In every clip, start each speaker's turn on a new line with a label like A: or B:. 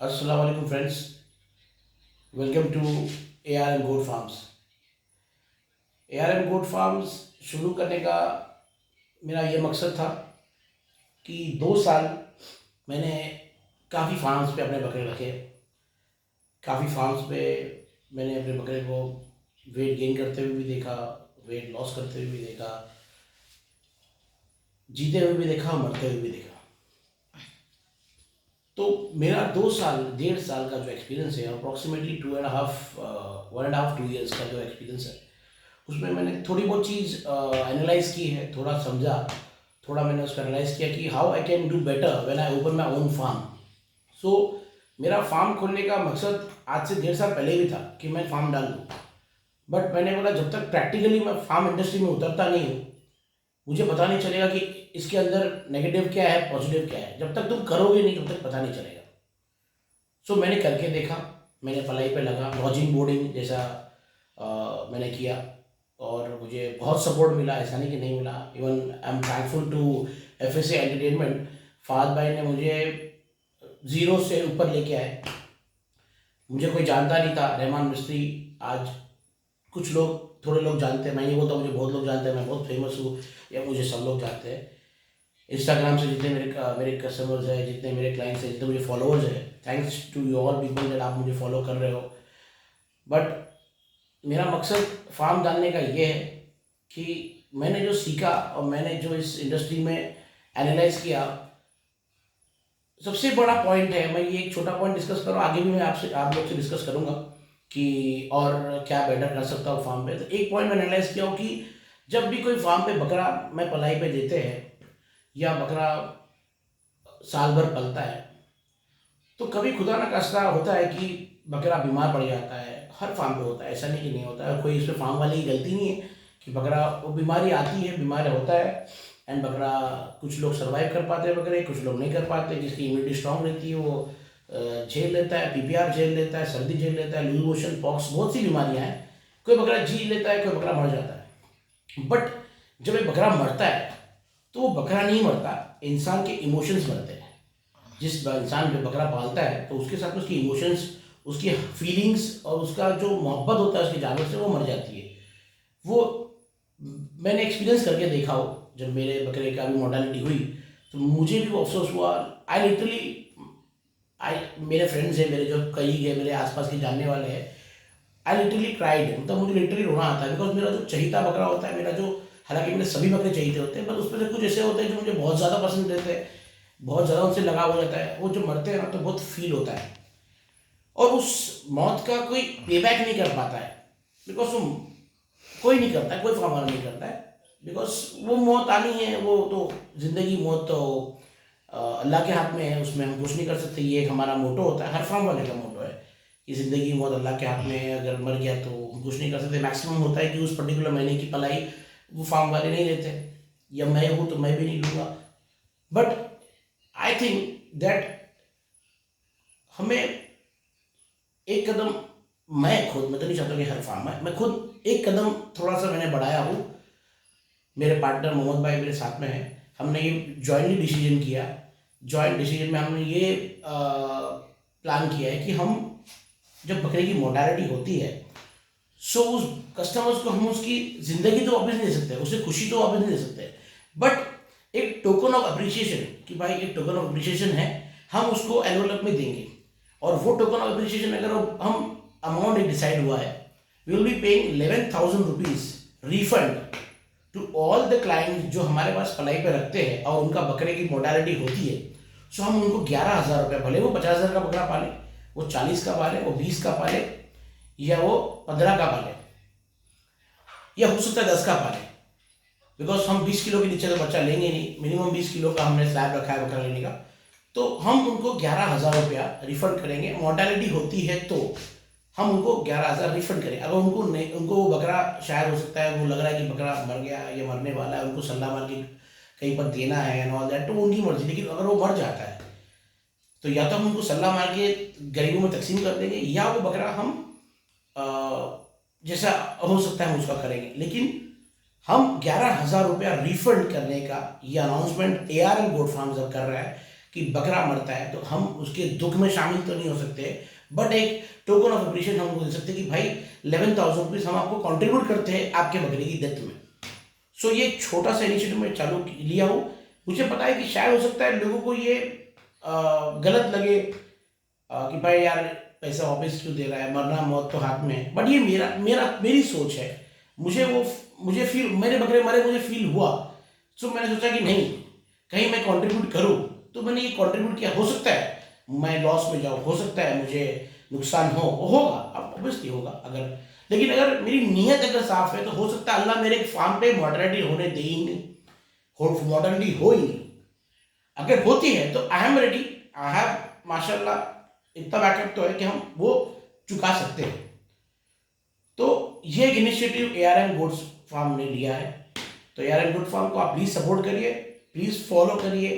A: अस्सलाम वालेकुम friends, welcome to A R M goat farms. A R M goat farms शुरू करने का मेरा ये मकसद था कि 2 साल मैंने काफ़ी फार्म्स पे अपने बकरे रखे। काफ़ी फार्म्स पे मैंने अपने बकरे को वेट गेन करते हुए भी देखा, वेट लॉस करते हुए भी देखा, जीते हुए भी देखा, मरते हुए भी देखा। तो मेरा 2 साल 1.5 साल का जो एक्सपीरियंस है, अप्रॉक्सीमेटली 1.5 2 ईयर्स का जो एक्सपीरियंस है, उसमें मैंने थोड़ी बहुत चीज़ एनालाइज की है, थोड़ा समझा, थोड़ा मैंने उसको एनालाइज किया कि how I can do better when I open my own farm. So मेरा फार्म खोलने का मकसद आज से 1.5 साल पहले भी था कि मैं फार्म डाल दूँ, बट मैंने बोला जब तक प्रैक्टिकली मैं फार्म इंडस्ट्री में उतरता नहीं हूँ, मुझे पता नहीं चलेगा कि इसके अंदर नेगेटिव क्या है, पॉजिटिव क्या है। जब तक तुम करोगे नहीं तब तक पता नहीं चलेगा। सो मैंने करके देखा, मैंने पलाई पे लगा, लॉजिंग बोर्डिंग जैसा मैंने किया और मुझे बहुत सपोर्ट मिला, ऐसा नहीं कि नहीं मिला। Even I am thankful to FSA entertainment. फाद भाई ने मुझे ज़ीरो से ऊपर लेके आए। मुझे कोई जानता नहीं था, रहमान मिस्त्री। आज कुछ लोग, थोड़े लोग जानते हैं, मैं नहीं बोलता मुझे बहुत लोग जानते हैं, मैं बहुत फेमस हूँ या मुझे सब लोग जानते हैं। इंस्टाग्राम से जितने मेरे कस्टमर्स हैं, जितने मेरे क्लाइंट्स हैं, जितने मुझे फॉलोअर्स हैं, thanks to you all people that आप मुझे फॉलो कर रहे हो। बट मेरा मकसद फार्म डालने का ये है कि मैंने जो सीखा और मैंने जो इस इंडस्ट्री में एनालाइज किया, सबसे बड़ा पॉइंट है, मैं ये एक छोटा पॉइंट डिस्कस करूँ, आगे भी मैं आपसे आप लोग से डिस्कस करूँगा कि और क्या बेटर कर सकता हूँ फार्म पे। तो एक पॉइंट मैंने एनालाइज किया हो कि जब भी कोई फार्म पे बकरा मैं पलाई पे देते हैं या बकरा साल भर पलता है, तो कभी खुदा ना खास्ता होता है कि बकरा बीमार पड़ जाता है। हर फार्म पे होता है, ऐसा नहीं कि नहीं होता है। कोई इसमें फार्म वाले की गलती नहीं है कि बकरा, वो बीमारी आती है, बीमार होता है एंड बकरा, कुछ लोग सर्वाइव कर पाते हैं बकरे, कुछ लोग नहीं कर पाते। जिसकी इम्यूनिटी स्ट्रांग रहती है वो झेल लेता है, PPR झेल लेता है, सर्दी झेल लेता है, लूज मोशन, पॉक्स, बहुत सी बीमारियाँ हैं। कोई बकरा जी लेता है, कोई बकरा मर जाता है। बट जब एक बकरा मरता है तो वो बकरा नहीं मरता, इंसान के इमोशंस मरते हैं। जिस इंसान जो बकरा पालता है तो उसके साथ में उसकी इमोशंस, उसकी फीलिंग्स और उसका जो मोहब्बत होता है उसके जानवर से, वो मर जाती है। वो मैंने एक्सपीरियंस करके देखा हो। जब मेरे बकरे का भी मोर्टालिटी हुई तो मुझे भी वो अफसोस हुआ। आई लिटरली, आई, मेरे फ्रेंड्स हैं, मेरे जो कलीग है, मेरे आसपास के जानने वाले हैं, आई लिटरली क्राइड। मतलब मुझे लिटरली रोना आता है, बिकॉज मेरा जो चहीता बकरा होता है, मेरा जो, हालांकि मेरे सभी बकरे चहीते होते हैं, पर उसमें से कुछ ऐसे होते हैं जो मुझे बहुत ज़्यादा पसंद रहते हैं, बहुत ज़्यादा उनसे लगाव हो जाता है। वो जो मरते हैं ना तो बहुत फील होता है, और उस मौत का कोई पेबैक नहीं कर पाता है। बिकॉज वो कोई नहीं करता है, कोई फार्मर नहीं करता है, बिकॉज वो मौत आनी है। वो तो ज़िंदगी मौत तो अल्लाह के हाथ में है, उसमें हम कुछ नहीं कर सकते। ये एक हमारा मोटो होता है, हर फार्म वाले का मोटो है कि ज़िंदगी मौत अल्लाह के हाथ में है। अगर मर गया तो हम कुछ नहीं कर सकते। मैक्सिमम होता है कि उस पर्टिकुलर महीने की पलाई वो फार्म वाले नहीं लेते, या मैं हूँ तो मैं भी नहीं लूँगा। बट आई थिंक दैट हमें एक कदम, मैं तो नहीं चाहता कि हर फार्म है, मैं खुद एक कदम थोड़ा सा मैंने बढ़ाया हूँ। मेरे पार्टनर मोहम्मद भाई मेरे साथ में है, हमने ये जॉइंटली डिसीजन किया। जॉइंट डिसीजन में हमने ये प्लान किया है कि हम, जब बकरे की मोर्टालिटी होती है, सो उस कस्टमर्स को हम उसकी ज़िंदगी तो वापस नहीं दे सकते, उसे खुशी तो वापस नहीं दे सकते, बट एक टोकन ऑफ अप्रिसिएशन, कि भाई एक टोकन ऑफ अप्रिसिएशन है, हम उसको एनवलप में देंगे। और वो टोकन ऑफ अप्रिसिएशन, अगर हम अमाउंट एक डिसाइड हुआ है, we will be paying 11,000 rupees refund to all the client जो हमारे पास पलाई पे रखते हैं और उनका बकरे की मोर्टालिटी होती है। सो हम उनको 11,000 रुपये, भले वो 50,000 का बकरा पाले, वो 40 का पाले, वो 20 का पाले, या वो 15 का पाले, या हो सकता है 10 का पाले। बिकॉज हम 20 किलो के नीचे तो बच्चा लेंगे नहीं, मिनिमम 20 किलो का हमने स्लैब रखा है बकरा लेने का। तो हम उनको 11,000 रुपया रिफंड करेंगे। मोर्टालिटी होती है तो हम उनको 11,000 रिफंड करें। अगर उनको नहीं, उनको वो बकरा, शायद हो सकता है वो लग रहा है कि बकरा मर गया या मरने वाला है, उनको सल्ला मार के कहीं पर देना है एंड ऑल दैट, तो उनकी मर्जी। लेकिन अगर वो मर जाता है तो या तो हम उनको सल्ला मार के गरीबों में तकसीम कर देंगे, या वो बकरा हम अ, जैसा हो सकता है हम उसका करेंगे। लेकिन हम 11,000 रुपया रिफंड करने का ये अनाउंसमेंट ARM गोट फार्म्स अब कर रहा है कि बकरा मरता है तो हम उसके दुख में शामिल तो नहीं हो सकते, बट एक टोकन ऑफ अप्रिशिएशन हम दे सकते हैं कि भाई 11,000 रुपीज़ हम आपको कंट्रीब्यूट करते हैं आपके बकरे की डेथ में। सो ये एक छोटा सा इनिशिएटिव मैं चालू लिया हूँ। मुझे पता है कि शायद हो सकता है लोगों को ये गलत लगे कि भाई यार पैसा वापस क्यों दे रहा है, मरना मौत तो हाथ में है, बट ये मेरी सोच है। मुझे फील, मेरे बकरे मरे, मुझे फील हुआ, सो मैंने सोचा कि नहीं, कहीं मैं कंट्रीब्यूट करूँ। तो मैंने ये कंट्रीब्यूट किया। हो सकता है मैं लॉस में जाऊँ, हो सकता है मुझे नुकसान होगा, अब ऑब्वियसली होगा, लेकिन अगर मेरी नीयत अगर साफ है तो हो सकता है अल्लाह मेरे फार्म पे मॉडर्निटी होने दे ही नहीं, मॉडर्निटी हो ही नहीं। अगर होती है तो I am ready, I have माशाल्लाह इतना बैकअप तो है कि हम वो चुका सकते हैं। तो ये एक इनिशिएटिव ARM गोड्स फार्म ने लिया है। तो ARM गोड फार्म को आप प्लीज़ सपोर्ट करिए, प्लीज़ फॉलो करिए,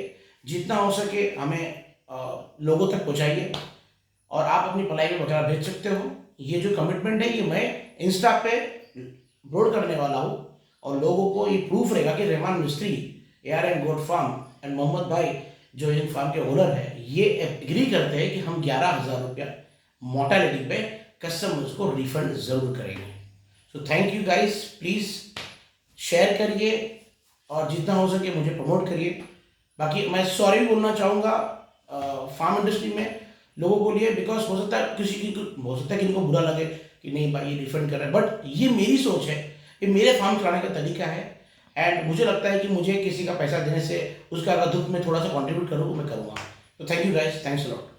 A: जितना हो सके हमें लोगों तक पहुंचाइए, और आप अपनी पलाई में बकरा भेज सकते हो। ये जो कमिटमेंट है ये मैं इंस्टा पे अपलोड करने वाला हूँ, और लोगों को ये प्रूफ रहेगा कि रहमान मिस्त्री, ARM गोड फार्म एंड मोहम्मद भाई जो इन फार्म के ओनर है, ये एग्री करते हैं कि हम 11,000 रुपया मोर्टेलिटी पे कस्टमर्स को रिफंड ज़रूर करेंगे। So thank you guys, please share करिए और जितना हो सके मुझे प्रमोट करिए। बाकी मैं सॉरी बोलना चाहूँगा फार्म इंडस्ट्री में लोगों को लिए, बिकॉज हो सकता है हो सकता है कि इनको बुरा लगे कि नहीं भाई ये रिफंड कर रहा है, बट ये मेरी सोच है, ये मेरे फार्म चलाने का तरीका है, एंड मुझे लगता है कि मुझे किसी का पैसा देने से उसका अगर दुख में थोड़ा सा कंट्रीब्यूट करूँ मैं करूँगा। तो thank you guys, thanks a lot.